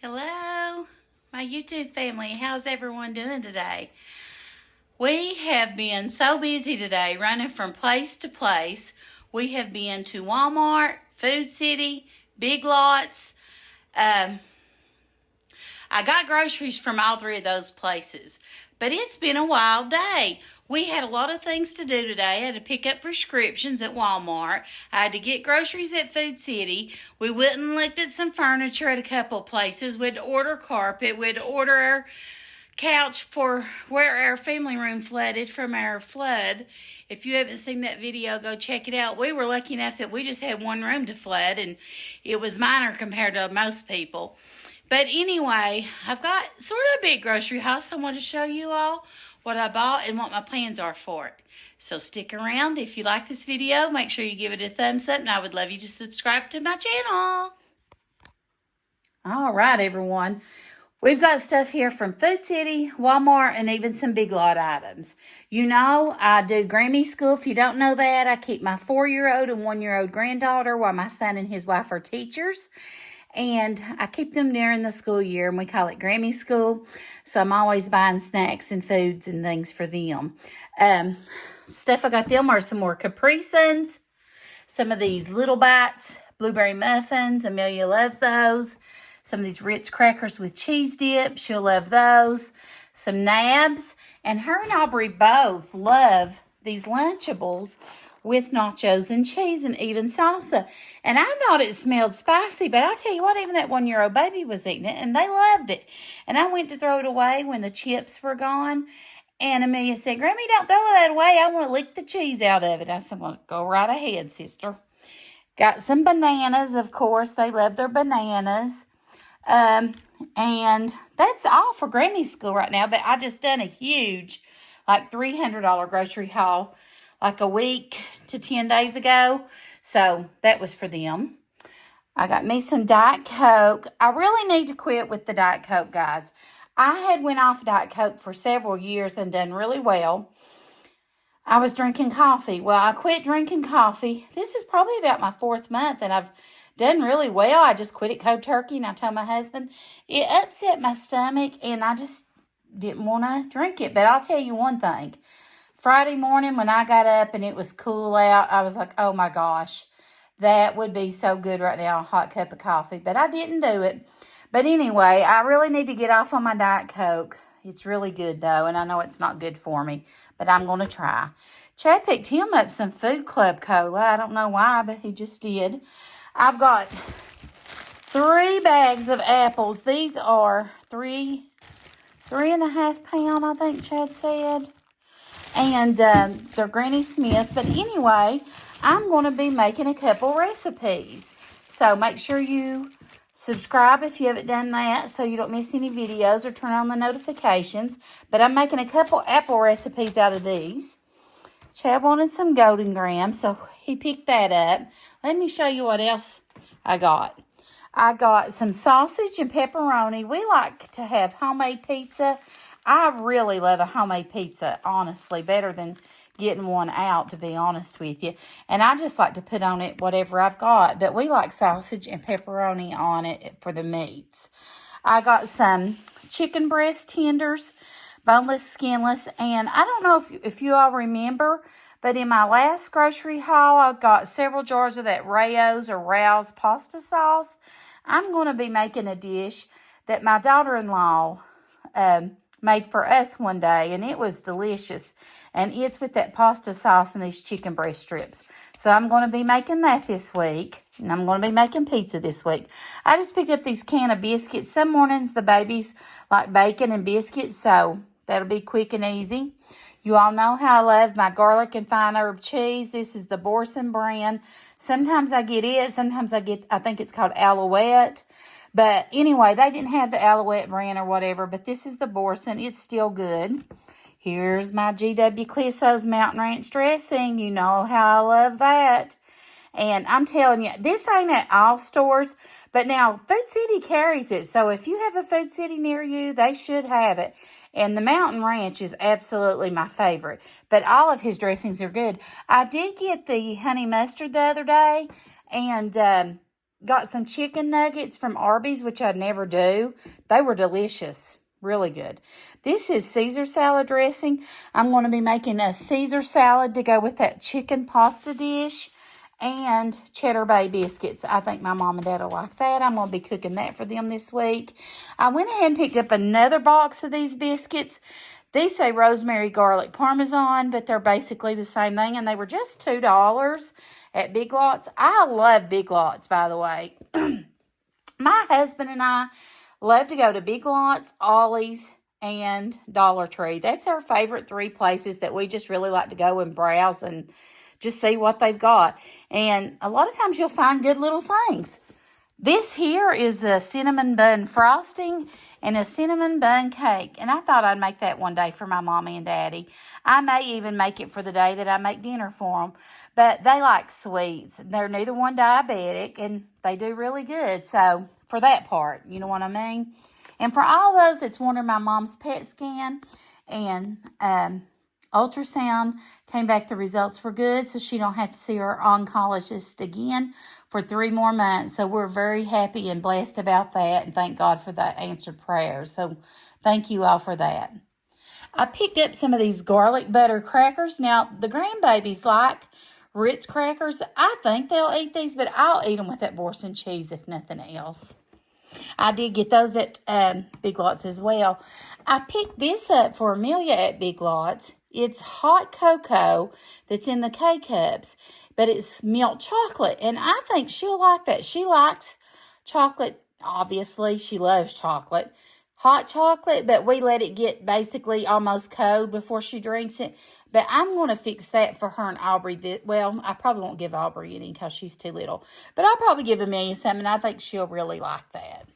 Hello, my YouTube family. How's everyone doing today? We have been so busy today running from place to place. We have been to Walmart, Food City, Big Lots. I got groceries from all three of those places, but it's been a wild day. We had a lot of things to do today. I had to pick up prescriptions at Walmart. I had to get groceries at Food City. We went and looked at some furniture at a couple of places. We had to order carpet. We had to order our couch for where our family room flooded from our flood. If you haven't seen that video, go check it out. We were lucky enough that we just had one room to flood, and it was minor compared to most people. But anyway, I've got sort of a big grocery haul, so I want to show you all what I bought and what my plans are for it. So stick around. If you like this video, make sure you give it a thumbs up, and I would love you to subscribe to my channel. All right, everyone. We've got stuff here from Food City, Walmart, and even some Big Lot items. You know, I do Grammy school. If you don't know that, I keep my 4-year-old and 1-year-old granddaughter while my son and his wife are teachers. And I keep them during the school year, and we call it Grammy School. So I'm always buying snacks and foods and things for them. Stuff I got them are some more Capri Suns, some of these Little Bites, blueberry muffins. Amelia loves those. Some of these Ritz crackers with cheese dip. She'll love those. Some Nabs. And her and Aubrey both love these Lunchables with nachos and cheese and even salsa. And I thought it smelled spicy, but I'll tell you what, even that 1-year-old baby was eating it, and they loved it. And I went to throw it away when the chips were gone, and Amelia said, "Grammy, don't throw that away. I want to lick the cheese out of it." I said, "Well, go right ahead, sister." Got some bananas, of course. They love their bananas. And that's all for Grammy School right now, but I just done a huge, like $300 grocery haul like a week to 10 days ago. So that was for them. I got me some Diet Coke. I really need to quit with the Diet Coke, guys. I had went off Diet Coke for several years and done really well. I was drinking coffee. Well, I quit drinking coffee. This is probably about my 4th month, and I've done really well. I just quit it cold turkey, and I told my husband it upset my stomach, and I just didn't want to drink it. But I'll tell you one thing. Friday morning when I got up and it was cool out, I was like, oh my gosh, that would be so good right now, a hot cup of coffee. But I didn't do it. But anyway, I really need to get off on my Diet Coke. It's really good though, and I know it's not good for me, but I'm going to try. Chad picked him up some Food Club Cola. I don't know why, but he just did. I've got 3 bags of apples. These are 3.5 pounds, I think Chad said. And they're Granny Smith. But anyway, I'm going to be making a couple recipes. So make sure you subscribe if you haven't done that so you don't miss any videos, or turn on the notifications. But I'm making a couple apple recipes out of these. Chad wanted some Golden Grahams, so he picked that up. Let me show you what else I got. I got some sausage and pepperoni. We like to have homemade pizza. I really love a homemade pizza, honestly, better than getting one out, to be honest with you. And I just like to put on it whatever I've got. But we like sausage and pepperoni on it for the meats. I got some chicken breast tenders, boneless, skinless. And I don't know if you all remember, but in my last grocery haul, I got several jars of that Rouse or Rouse pasta sauce. I'm going to be making a dish that my daughter-in-law made for us one day, and it was delicious. And it's with that pasta sauce and these chicken breast strips. So I'm going to be making that this week, and I'm going to be making pizza this week. I just picked up these can of biscuits. Some mornings the babies like bacon and biscuits, so that'll be quick and easy. You all know how I love my garlic and fine herb cheese. This is the Borson brand. Sometimes I get it. Sometimes I think it's called Alouette. But anyway, they didn't have the Alouette brand or whatever, but this is the Borson. It's still good. Here's my G.W. Clisso's Mountain Ranch dressing. You know how I love that. And I'm telling you, this ain't at all stores, but now Food City carries it. So if you have a Food City near you, they should have it. And the Mountain Ranch is absolutely my favorite. But all of his dressings are good. I did get the honey mustard the other day, and got some chicken nuggets from Arby's, which I never do. They were delicious. Really good. This is Caesar salad dressing. I'm going to be making a Caesar salad to go with that chicken pasta dish and cheddar bay biscuits. I think my mom and dad will like that. I'm going to be cooking that for them this week. I went ahead and picked up another box of these biscuits. These say rosemary, garlic, parmesan, but they're basically the same thing, and they were just $2 at Big Lots. I love Big Lots, by the way. My husband and I love to go to Big Lots, Ollie's, and Dollar Tree. That's our favorite 3 places that we just really like to go and browse and just see what they've got. And a lot of times you'll find good little things. This here is a cinnamon bun frosting and a cinnamon bun cake. And I thought I'd make that one day for my mommy and daddy. I may even make it for the day that I make dinner for them. But they like sweets. They're neither one diabetic, and they do really good. So for that part, you know what I mean? And for all those that's wondering, my mom's PET scan and ultrasound came back, the results were good, so she don't have to see her oncologist again for 3 more months. So we're very happy and blessed about that, and thank God for that answered prayer. So thank you all for that. I picked up some of these garlic butter crackers. Now, the grandbabies like Ritz crackers. I think they'll eat these, but I'll eat them with that Boursin cheese if nothing else. I did get those at Big Lots as well. I picked this up for Amelia at Big Lots. It's hot cocoa that's in the K-Cups, but it's milk chocolate, and I think she'll like that. She likes chocolate, obviously. She loves chocolate. Hot chocolate, but we let it get basically almost cold before she drinks it. But I'm going to fix that for her and Aubrey. Well, I probably won't give Aubrey any because she's too little. But I'll probably give Amelia some, and I think she'll really like that.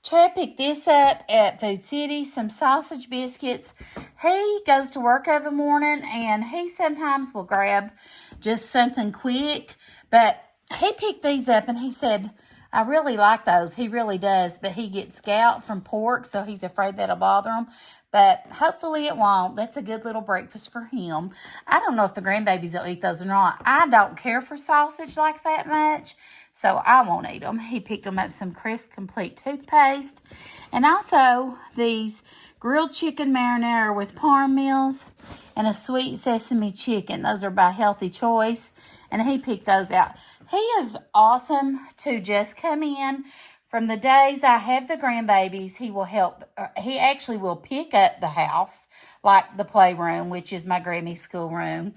Chad picked this up at Food City, some sausage biscuits. He goes to work every morning, and he sometimes will grab just something quick. But he picked these up, and he said, I really like those. He really does. But he gets gout from pork, so he's afraid that'll bother him. But hopefully it won't. That's a good little breakfast for him. I don't know if the grandbabies will eat those or not. I don't care for sausage like that much, so I won't eat them. He picked them up some Crest Complete toothpaste. And also these grilled chicken marinara with parm meals and a sweet sesame chicken. Those are by Healthy Choice. And he picked those out. He is awesome to just come in. From the days I have the grandbabies, he will help. He actually will pick up the house, like the playroom, which is my Grammy's schoolroom.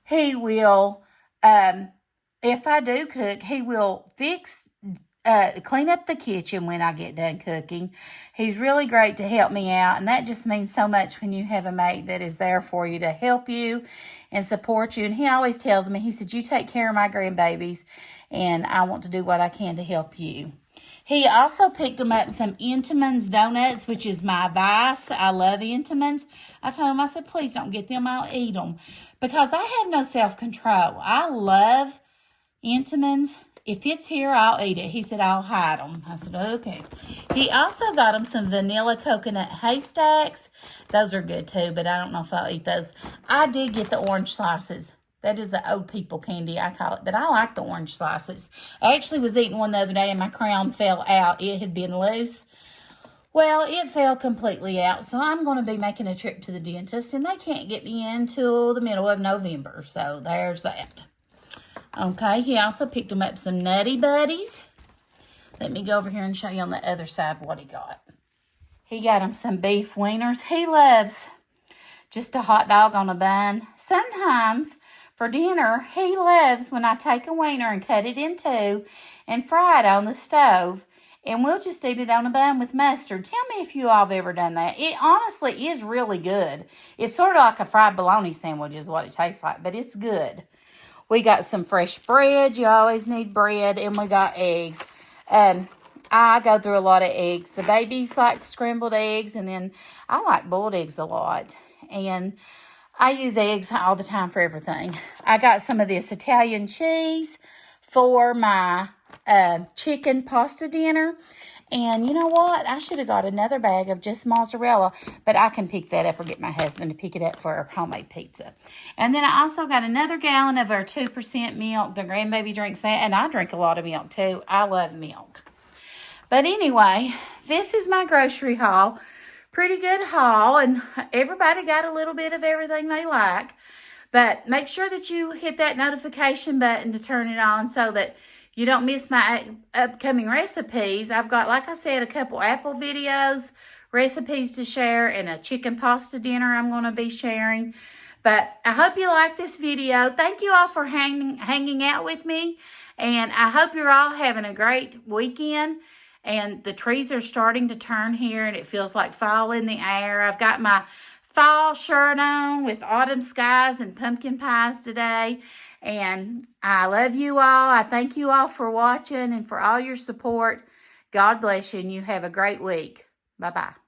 He will, if I do cook, he will clean up the kitchen when I get done cooking. He's really great to help me out, and that just means so much when you have a mate that is there for you to help you and support you. And he always tells me, he said, you take care of my grandbabies, and I want to do what I can to help you. He also picked him up some Entenmann's donuts, which is my vice. I love Entenmann's. I told him, I said, please don't get them. I'll eat them. Because I have no self-control. I love Entenmann's. If it's here, I'll eat it. He said, I'll hide them. I said, okay. He also got him some vanilla coconut haystacks. Those are good too, but I don't know if I'll eat those. I did get the orange slices. That is the old people candy, I call it. But I like the orange slices. I actually was eating one the other day and my crown fell out. It had been loose. Well, it fell completely out. So I'm going to be making a trip to the dentist. And they can't get me in till the middle of November. So there's that. Okay, he also picked him up some Nutty Buddies. Let me go over here and show you on the other side what he got. He got him some beef wieners. He loves just a hot dog on a bun. Sometimes for dinner, he loves when I take a wiener and cut it in two and fry it on the stove. And we'll just eat it on a bun with mustard. Tell me if you all have ever done that. It honestly is really good. It's sort of like a fried bologna sandwich is what it tastes like, but it's good. We got some fresh bread. You always need bread. And we got eggs. I go through a lot of eggs. The babies like scrambled eggs. And then I like boiled eggs a lot. And I use eggs all the time for everything. I got some of this Italian cheese for my chicken pasta dinner. And you know what? I should have got another bag of just mozzarella, but I can pick that up or get my husband to pick it up for our homemade pizza. And then I also got another gallon of our 2% milk. The grandbaby drinks that, and I drink a lot of milk too. I love milk. But anyway, this is my grocery haul. Pretty good haul, and everybody got a little bit of everything they like. But make sure that you hit that notification button to turn it on so that you don't miss my upcoming recipes. I've got, like I said, a couple apple videos, recipes to share, and a chicken pasta dinner I'm going to be sharing. But I hope you like this video. Thank you all for hanging out with me. And I hope you're all having a great weekend. And the trees are starting to turn here, and it feels like fall in the air. I've got my fall shirt on with autumn skies and pumpkin pies today. And I love you all. I thank you all for watching and for all your support. God bless you, and you have a great week. Bye-bye.